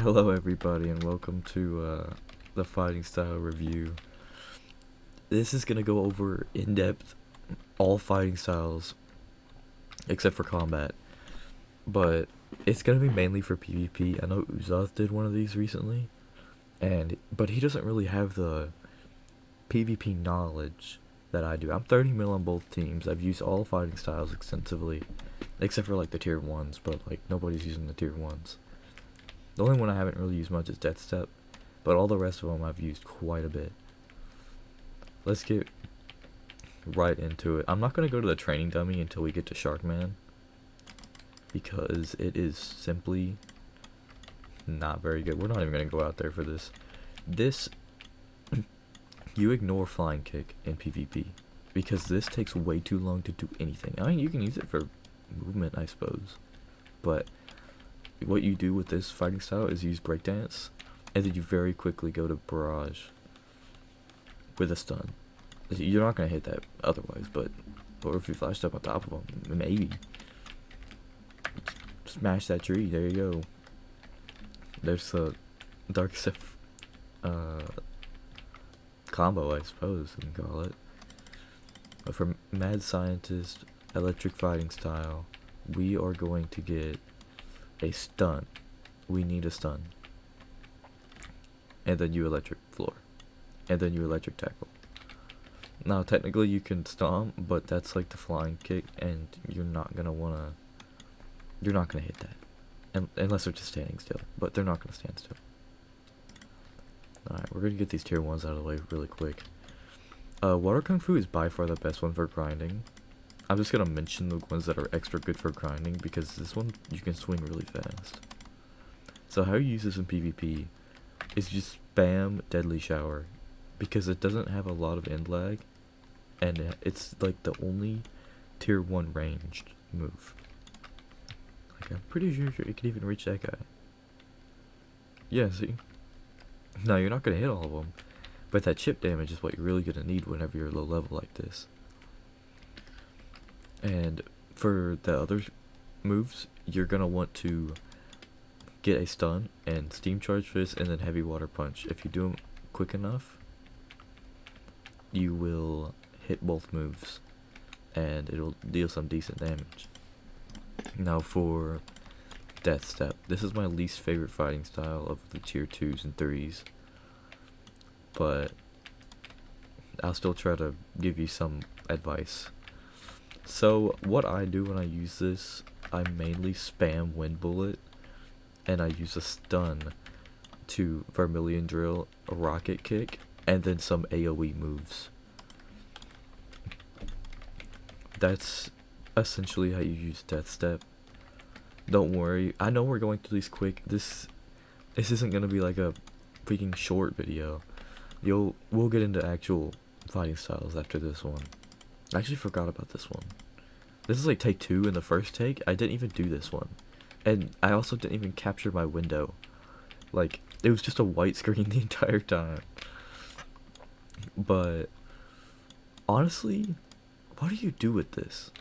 Hello everybody and welcome to the fighting style review. This is going to go over in depth all fighting styles except for combat, but it's going to be mainly for PvP. I know Uzoth did one of these recently, but he doesn't really have the PvP knowledge that I do. I'm 30 mil on both teams. I've used all fighting styles extensively except for like the tier 1s, but like nobody's using the tier 1s. The only one I haven't really used much is Death Step, but all the rest of them I've used quite a bit. Let's get right into it. I'm not going to go to the training dummy until we get to Sharkman, because it is simply not very good. We're not even going to go out there for this. You ignore Flying Kick in PvP, because this takes way too long to do anything. I mean, you can use it for movement, I suppose, but what you do with this fighting style is use breakdance, and then you very quickly go to barrage with a stun. You're not gonna hit that otherwise, but or if you flashed up on top of them, maybe. Smash that tree. There you go. There's the dark Sif combo, I suppose you can call it. But for Mad Scientist electric fighting style, we are going to get a stun. We need a stun. And then you electric floor. And then you electric tackle. Now technically you can stomp, but that's like the flying kick, and you're not gonna hit that. Unless they're just standing still. But they're not gonna stand still. Alright, we're gonna get these tier 1s out of the way really quick. Water Kung Fu is by far the best one for grinding. I'm just gonna mention the ones that are extra good for grinding, because this one you can swing really fast. So how you use this in PvP is just spam Deadly Shower, because it doesn't have a lot of end lag, and it's like the only tier 1 ranged move. Like, I'm pretty sure it could even reach that guy. Yeah, see? No, you're not gonna hit all of them, but that chip damage is what you're really gonna need whenever you're low level like this. And for the other moves, you're gonna want to get a stun and steam charge for this, and then heavy water punch. If you do them quick enough, you will hit both moves, and it'll deal some decent damage. Now for Death Step, this is my least favorite fighting style of the tier 2s and 3s, but I'll still try to give you some advice. So what I do when I use this, I mainly spam Wind Bullet, and I use a stun to Vermilion Drill, a Rocket Kick, and then some AoE moves. That's essentially how you use Death Step. Don't worry, I know we're going through these quick. This isn't gonna be like a freaking short video. We'll get into actual fighting styles after this one. I actually forgot about this one. This is like take 2 in the first take. I didn't even do this one. And I also didn't even capture my window. Like, it was just a white screen the entire time. But honestly, what do you do with this?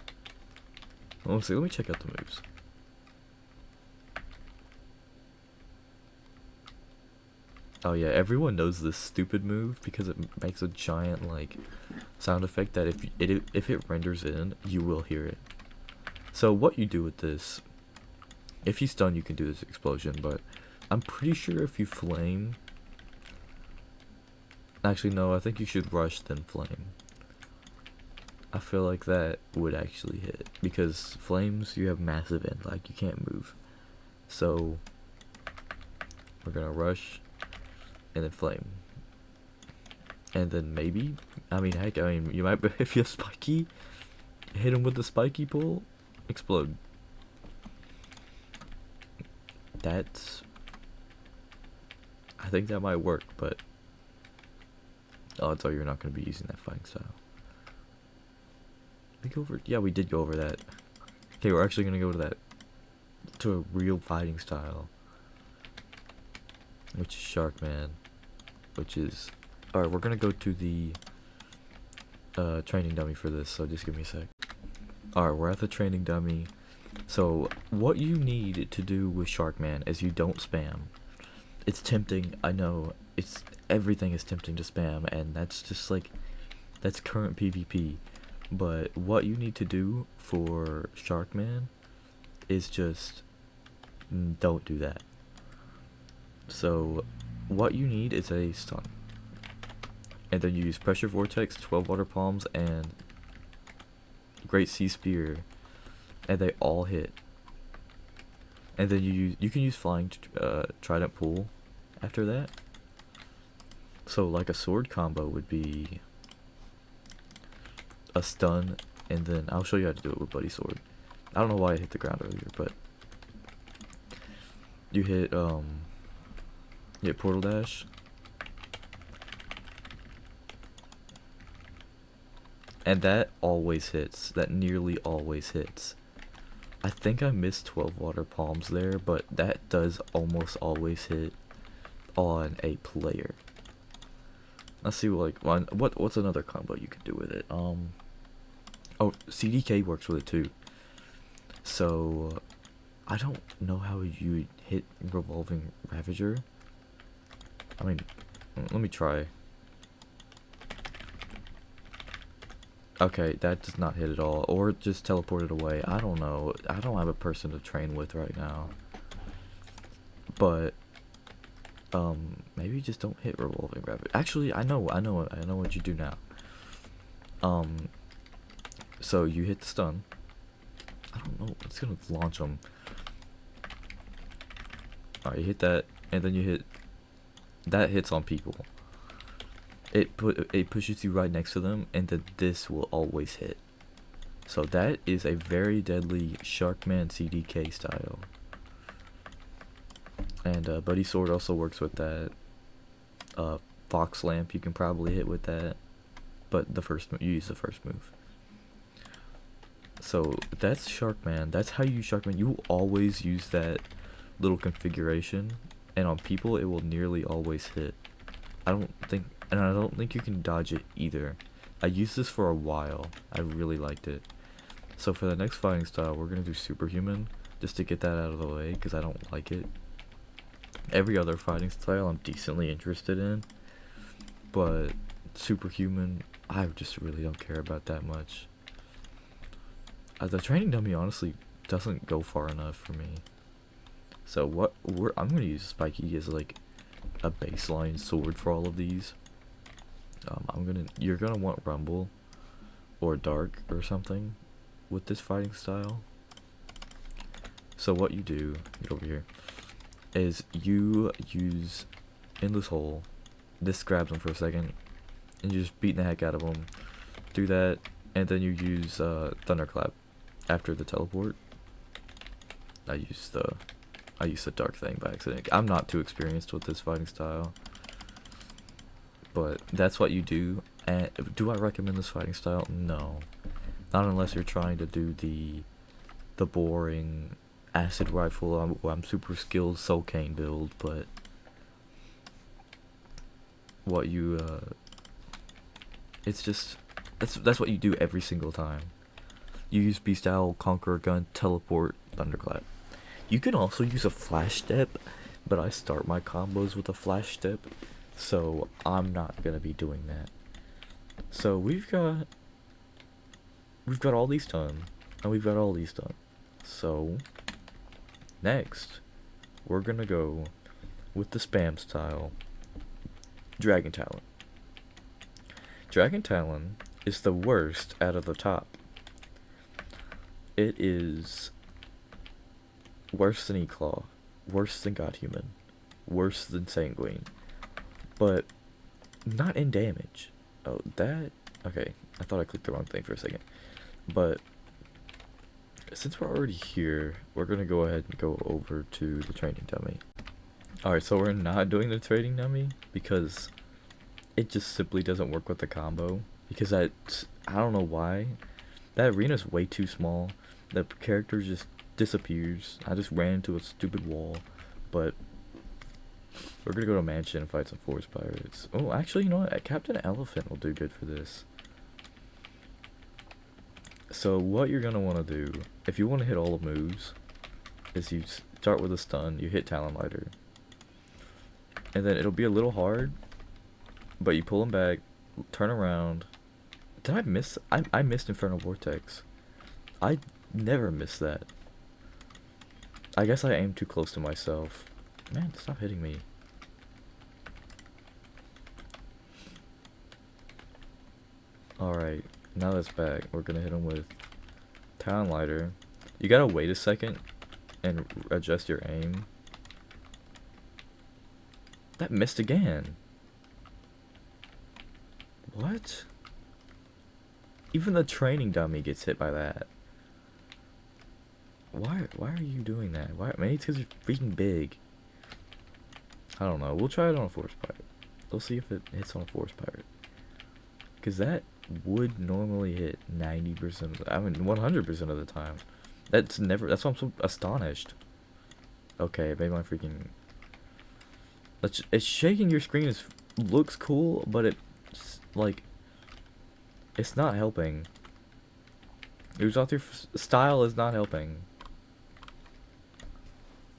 Honestly, let me check out the moves. Oh yeah, everyone knows this stupid move because it makes a giant like sound effect that if it renders in, you will hear it. So what you do with this, if you stun, you can do this explosion, but I'm pretty sure if you flame, actually no, I think you should rush then flame. I feel like that would actually hit, because flames, you have massive end lag, you can't move. So we're gonna rush and then flame, and then maybe, I mean heck, you might, if you're spiky, hit him with the spiky pull, explode. I think that might work, but odds are you're not going to be using that fighting style. Did we go over? Yeah, we did go over that. Okay, we're actually going to go to a real fighting style, which is Sharkman, which is, alright, we're going to go to the training dummy for this, so just give me a sec. Alright, we're at the training dummy. So what you need to do with Sharkman is you don't spam. it's tempting. I know everything is tempting to spam, and that's just like that's current PvP. But what you need to do for Sharkman is just don't do that. So what you need is a stun, and then you use Pressure Vortex, 12 Water Palms, and Great Sea Spear, and they all hit. And then you can use Flying Trident Pool after that. So like a sword combo would be a stun, and then I'll show you how to do it with Buddy Sword. I don't know why I hit the ground earlier, but you hit Portal Dash, and that always hits. That nearly always hits. I think I missed 12 Water Palms there, but that does almost always hit on a player. Let's see, like, what's another combo you could do with it? Oh, CDK works with it too. So, I don't know how you hit Revolving Ravager. I mean, let me try. Okay, that does not hit at all, or just teleport it away. I don't know. I don't have a person to train with right now. But maybe just don't hit Revolving Ravager. Actually, I know what you do now. So you hit the stun. I don't know. It's gonna launch them. Alright, you hit that, and then you hit. That hits on people. It pushes you right next to them, and then this will always hit. So that is a very deadly Sharkman CDK style. And Buddy Sword also works with that. Fox Lamp you can probably hit with that, but you use the first move. So that's Sharkman. That's how you use Sharkman. You will always use that little configuration, and on people it will nearly always hit. I don't think you can dodge it either. I used this for a while. I really liked it. So for the next fighting style, we're gonna do Superhuman, just to get that out of the way, because I don't like it. Every other fighting style I'm decently interested in, but Superhuman, I just really don't care about that much. The training dummy honestly doesn't go far enough for me. So I'm gonna use Spiky as like a baseline sword for all of these. You're gonna want Rumble or Dark or something with this fighting style. So what you do, get over here, is you use Endless Hole. This grabs them for a second, and you just beat the heck out of them. Do that, and then you use Thunderclap after the teleport. I used the Dark thing by accident. I'm not too experienced with this fighting style, but that's what you do. And do I recommend this fighting style? No, not unless you're trying to do the boring acid rifle. I'm super skilled Soul Cane build, but what you it's just that's what you do every single time. You use Beast Owl, Conqueror Gun, Teleport, Thunderclap. You can also use a Flash Step, but I start my combos with a Flash Step, so I'm not gonna be doing that. So we've got all these done, and we've got all these done. So next, we're gonna go with the spam style, Dragon Talon. Dragon Talon is the worst out of the top. It is worse than Eclaw, worse than Godhuman, worse than Sanguine, but not in damage. Oh, that... Okay, I thought I clicked the wrong thing for a second. But since we're already here, we're going to go ahead and go over to the training dummy. Alright, so we're not doing the training dummy because it just simply doesn't work with the combo. Because I don't know why. That arena's way too small. The character just disappears. I just ran into a stupid wall. But we're gonna go to Mansion and fight some Forest Pirates. Oh, actually, you know what? Captain Elephant will do good for this. So what you're gonna want to do, if you want to hit all the moves, is you start with a stun, you hit Talon Lighter. and then it'll be a little hard, but you pull him back, turn around. Did I miss? I missed Infernal Vortex. I never miss that. I guess I aimed too close to myself. Man, stop hitting me. Alright, now that's back. We're gonna hit him with Talon Lighter. You gotta wait a second and adjust your aim. That missed again. What? Even the training dummy gets hit by that. Why are you doing that? Why? Maybe it's because you're freaking big. I don't know. We'll try it on a Forest Pirate. We'll see if it hits on a Forest Pirate. Because that would normally hit 90%, I mean 100% of the time. That's why I'm so astonished. Okay, maybe my freaking... It's shaking your screen looks cool, but it's like... It's not helping. Your style is not helping.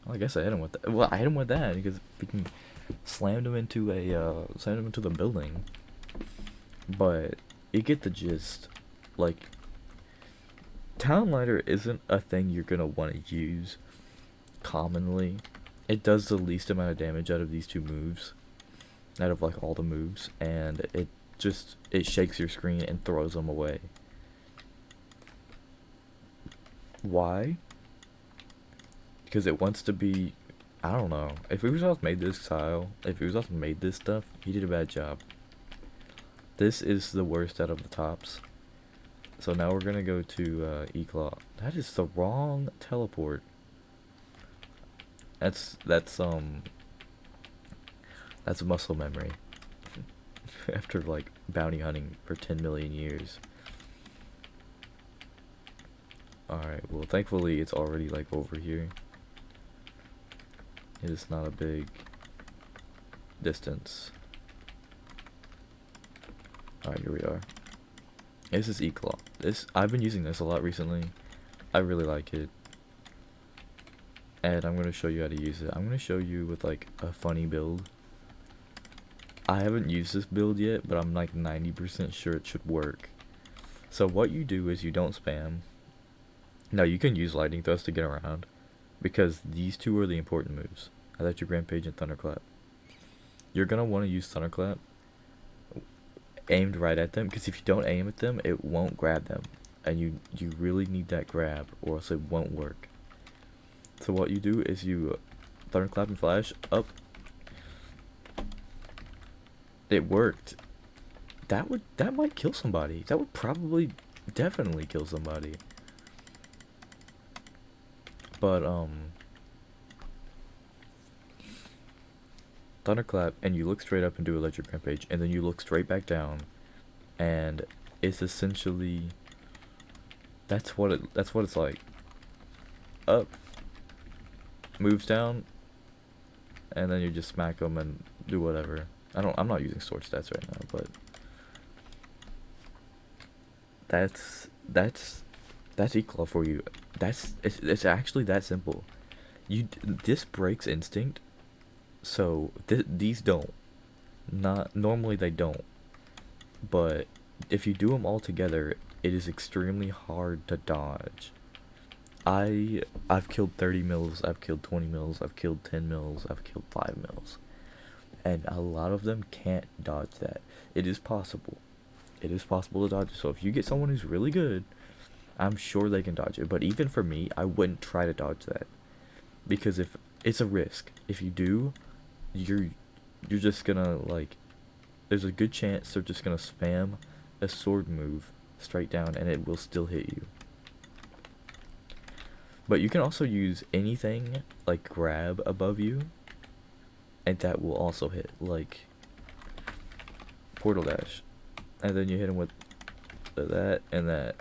Well, I guess I hit him with that. Well, I hit him with that because freaking slammed him into the building. But you get the gist. Like, Talon Lighter isn't a thing you're gonna want to use commonly. It does the least amount of damage out of these two moves, out of like all the moves, and it shakes your screen and throws them away. Why? Because it wants to be, I don't know. If Ubisoft made this style, if Ubisoft made this stuff, he did a bad job. This is the worst out of the tops. So now we're gonna go to E-Claw. That is the wrong teleport. That's muscle memory. After like bounty hunting for 10 million years. Alright, well thankfully it's already like over here. It is not a big distance. Alright, here we are. This is E-Claw. I've been using this a lot recently. I really like it. And I'm going to show you how to use it. I'm going to show you with like a funny build. I haven't used this build yet, but I'm like 90% sure it should work. So what you do is you don't spam. Now you can use Lightning Thrust to get around, because these two are the important moves. Electric Rampage and Thunderclap. You're going to want to use Thunderclap aimed right at them, because if you don't aim at them, it won't grab them. And you really need that grab, or else it won't work. So what you do is you Thunderclap and Flash up. It worked. That might kill somebody. That would probably definitely kill somebody. But Thunderclap, and you look straight up and do Electric Rampage, and then you look straight back down, and it's essentially that's what it's like. Up, moves down, and then you just smack them and do whatever. I'm not using sword stats right now, but that's E-Claw for you. It's actually that simple. This breaks instinct, so these don't. Not normally they don't, but if you do them all together, it is extremely hard to dodge. I've killed 30 mils, I've killed 20 mils, I've killed 10 mils, I've killed 5 mils. And a lot of them can't dodge that. It is possible. It is possible to dodge it. So if you get someone who's really good, I'm sure they can dodge it. But even for me, I wouldn't try to dodge that. Because if it's a risk. If you do, you're just gonna like, there's a good chance they're just gonna spam a sword move straight down and it will still hit you. But you can also use anything like grab above you, and that will also hit, like Portal Dash. And then you hit him with that and that.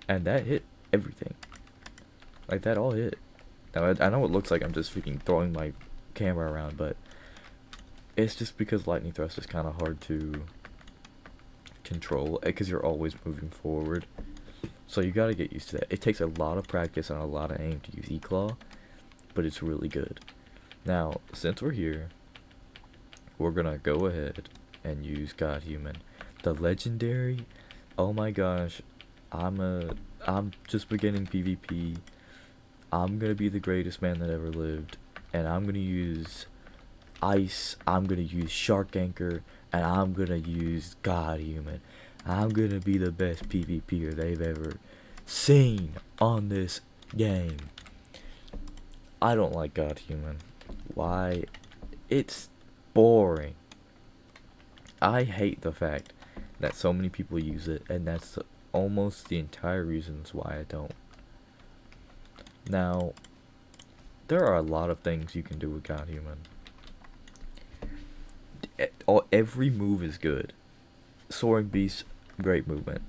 And that hit everything. Like, that all hit. Now, I know it looks like I'm just freaking throwing my camera around, but it's just because Lightning Thrust is kind of hard to control, because you're always moving forward. So you gotta get used to that. It takes a lot of practice and a lot of aim to use E-Claw, but it's really good. Now, since we're here, we're gonna go ahead and use God Human. The legendary, oh my gosh, I'm just beginning PvP. I'm gonna be the greatest man that ever lived, and I'm gonna use ice, I'm gonna use shark anchor, and I'm gonna use God Human. I'm gonna be the best PvPer they've ever seen on this game. I don't like God Human. Why? It's boring. I hate the fact that so many people use it, and that's almost the entire reasons why I don't. Now, there are a lot of things you can do with God Human. Every move is good. Soaring Beast, great movement.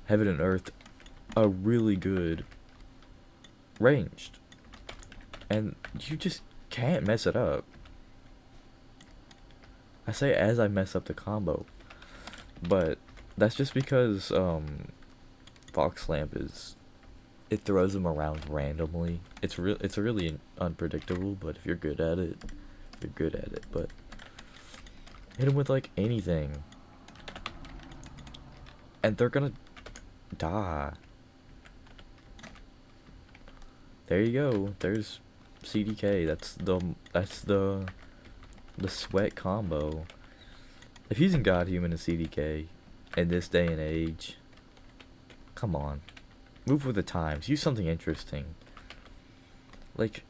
Heaven and Earth, a really good ranged. And you just can't mess it up. I say as I mess up the combo, but that's just because Fox Lamp it throws them around randomly. It's really unpredictable, but if you're good at it, you're good at it. But hit them with like anything, and they're gonna die. There you go. There's CDK. That's the sweat combo. If using God Human and CDK in this day and age, come on, move with the times. Use something interesting. Like,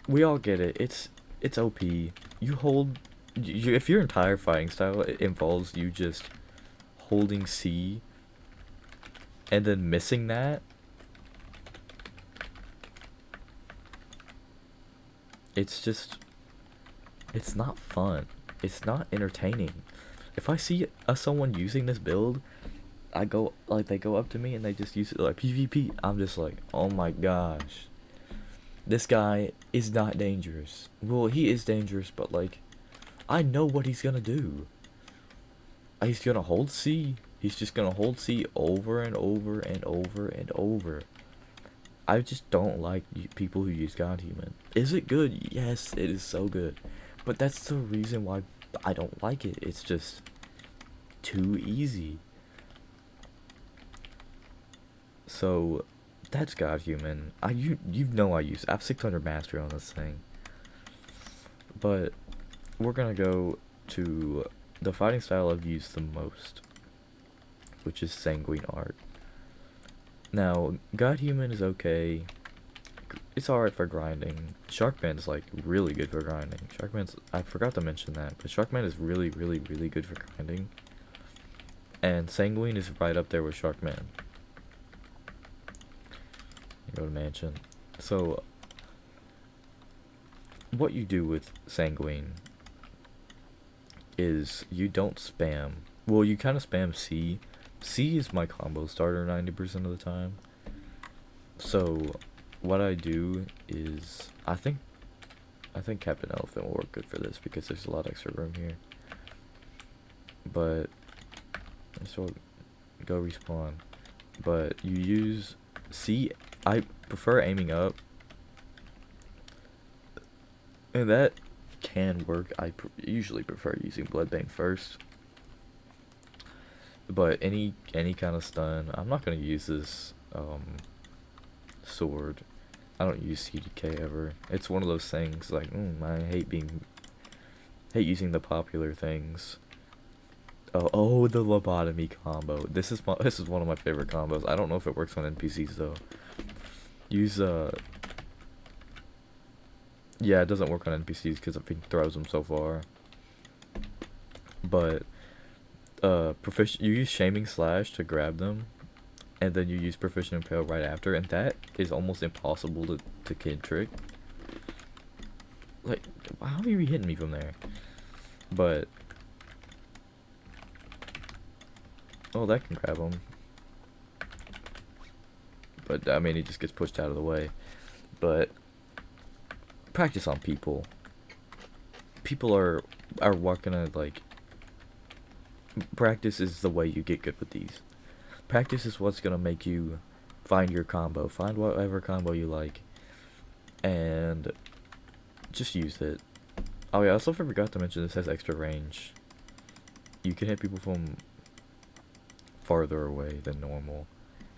we all get it. It's OP. If your entire fighting style involves you just holding C and then missing that, it's not fun. It's not entertaining. If I see someone using this build, they go up to me and they just use it like PvP. I'm just like, oh my gosh, this guy is not dangerous. Well, he is dangerous, but like, I know what he's gonna do. He's gonna hold C. He's just gonna hold C over and over and over and over. I just don't like people who use God Human. Is it good? Yes, it is so good. But that's the reason why I don't like it. It's just too easy. So that's God Human. You know I have 600 mastery on this thing. But we're gonna go to the fighting style I've used the most, which is Sanguine Art. Now, God Human is okay. It's alright for grinding. Sharkman's like really good for grinding. I forgot to mention that, but Sharkman is really, really, really good for grinding. And Sanguine is right up there with Sharkman. Go to Mansion. So, what you do with Sanguine is you don't spam. Well, you kind of spam C. C is my combo starter 90% of the time. So, what I do is, I think Captain Elephant will work good for this because there's a lot of extra room here. But, so go respawn. But you use C. I prefer aiming up, and that can work. I usually prefer using Bloodbang first. But any kind of stun, I'm not gonna use this sword. I don't use CDK ever. It's one of those things like I hate using the popular things. Oh, the lobotomy combo. This is one of my favorite combos. I don't know if it works on NPCs though. Use yeah, it doesn't work on NPCs because it throws them so far. But you use Shaming Slash to grab them, and then you use Proficient Impale right after, and that is almost impossible to kid trick. Like, how are you hitting me from there? But oh, that can grab him. But I mean, he just gets pushed out of the way. But practice on people. People are what gonna like. Practice is the way you get good with these. Practice is what's gonna make you find your combo. Find whatever combo you like, and just use it. Oh yeah, I also forgot to mention this has extra range. You can hit people from farther away than normal,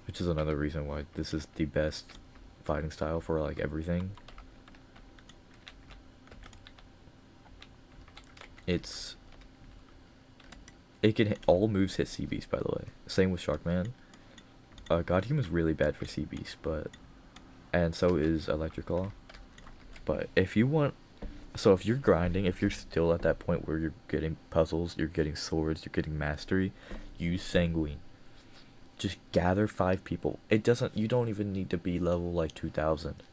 which is another reason why this is the best fighting style for like everything. It's it can hit, all moves hit Sea Beast, by the way. Same with Sharkman. God Human is really bad for Sea Beast, but and so is Electric Claw. But if you want, so if you're grinding, if you're still at that point where you're getting puzzles, you're getting swords, you're getting mastery, use Sanguine. Just gather 5 people. It doesn't. You don't even need to be level like 2000.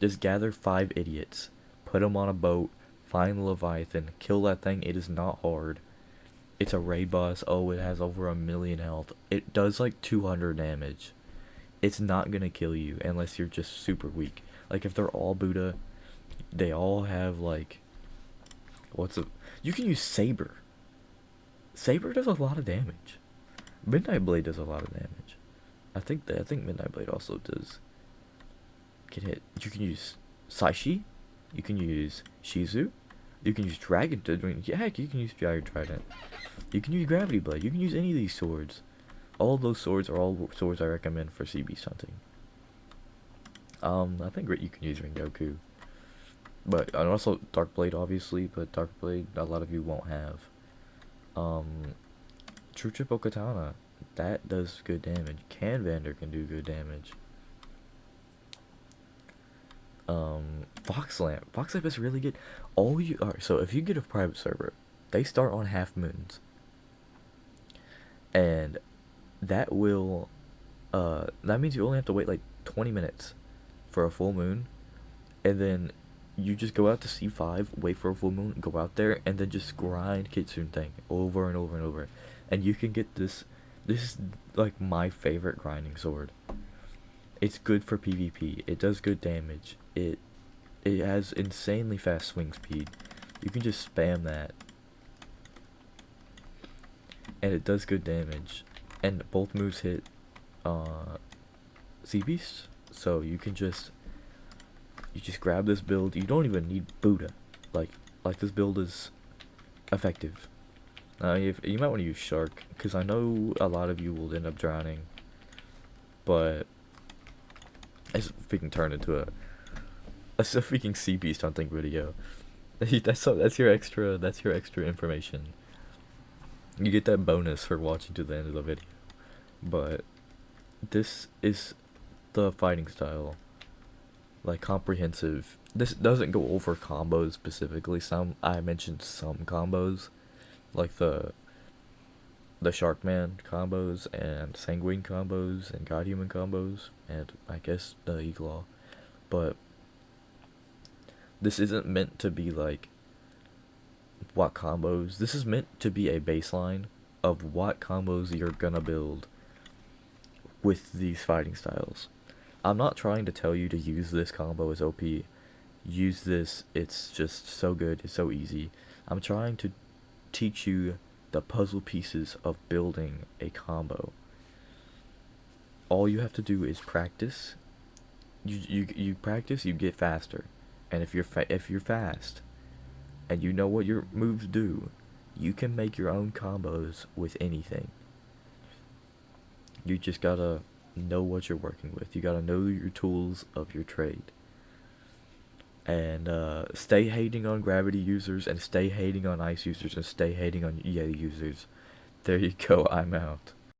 Just gather 5 idiots, put them on a boat, find the Leviathan, kill that thing. It is not hard. It's a raid boss. Oh, it has over 1,000,000 health. It does like 200 damage. It's not gonna kill you unless you're just super weak. Like if they're all Buddha, they all have like, what's a? You can use Saber. Saber does a lot of damage. Midnight Blade does a lot of damage. I think Midnight Blade also does. Can hit. You can use Saishi. You can use Shizu. You can use Dragon. Yeah, heck, you can use Dragon Trident. You can use Gravity Blade. You can use any of these swords. All those swords are all swords I recommend for sea beast hunting. I think you can use Rengoku. But and also Dark Blade, obviously, but Dark Blade a lot of you won't have. True Triple Katana, that does good damage. Canvander can do good damage. Fox Lamp. Fox Lamp is really good. All you are so if you get a private server, they start on half moons. And that will that means you only have to wait like 20 minutes for a full moon, and then you just go out to C5, wait for a full moon, go out there, and then just grind Kitsune thing over and over and over, and you can get this. This is like my favorite grinding sword. It's good for PvP. It does good damage. It has insanely fast swing speed. You can just spam that, and it does good damage. And both moves hit Sea Beast, so you just grab this build. You don't even need Buddha. Like this build is effective. If you might want to use Shark, because I know a lot of you will end up drowning. But it's freaking turned into a freaking sea beast hunting video. That's your extra information. You get that bonus for watching to the end of the video. But this is the fighting style, like comprehensive. This doesn't go over combos specifically. I mentioned some combos, like the Sharkman combos and Sanguine combos and God Human combos, and I guess the Eagle, but this isn't meant to be like what combos. This is meant to be a baseline of what combos you're gonna build with these fighting styles. I'm not trying to tell you to use this combo as OP. Use this, it's just so good, it's so easy. I'm trying to teach you the puzzle pieces of building a combo. All you have to do is practice. You practice, you get faster. And if you're fast and you know what your moves do, you can make your own combos with anything. You just gotta know what you're working with. You gotta know your tools of your trade. And stay hating on gravity users, and stay hating on ice users, and stay hating on EA users. There you go, I'm out.